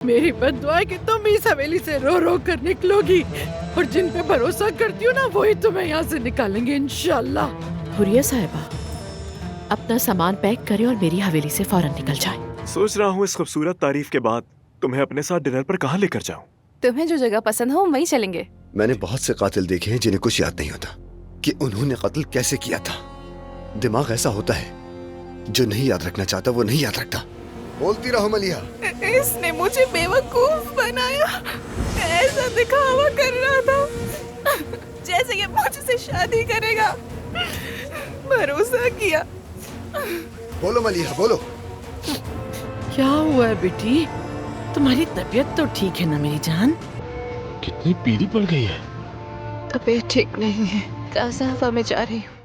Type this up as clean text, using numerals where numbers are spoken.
मेरी बद्दुआ है कि तुम इस हवेली से रो रो कर निकलोगी और जिन पे भरोसा करती हो ना वही तुम्हें यहाँ से निकालेंगे इंशाल्लाह। हुरिया साहिबा, अपना सामान पैक करें और मेरी हवेली से फौरन निकल जाए। सोच रहा हूँ इस खूबसूरत तारीफ के बाद तुम्हें अपने साथ डिनर पर कहाँ लेकर जाऊँ। तुम्हें जो जगह पसंद हो वहीं चलेंगे। मैंने बहुत से कातिल देखे हैं जिन्हें कुछ याद नहीं होता कि उन्होंने कत्ल कैसे किया था। दिमाग ऐसा होता है जो नहीं याद रखना चाहता वो नहीं याद रखता। बोलती रहो मलिहा। इसने मुझे बेवकूफ बनाया, ऐसा दिखावा कर रहा था जैसे ये मुझसे शादी करेगा। भरोसा किया। बोलो मलिहा बोलो। क्या हुआ है बेटी? तुम्हारी तबीयत तो ठीक है ना मेरी जान? कितनी पीली पड़ गई है। तबीयत ठीक नहीं है, ताज़ा हवा में जा रही हूँ।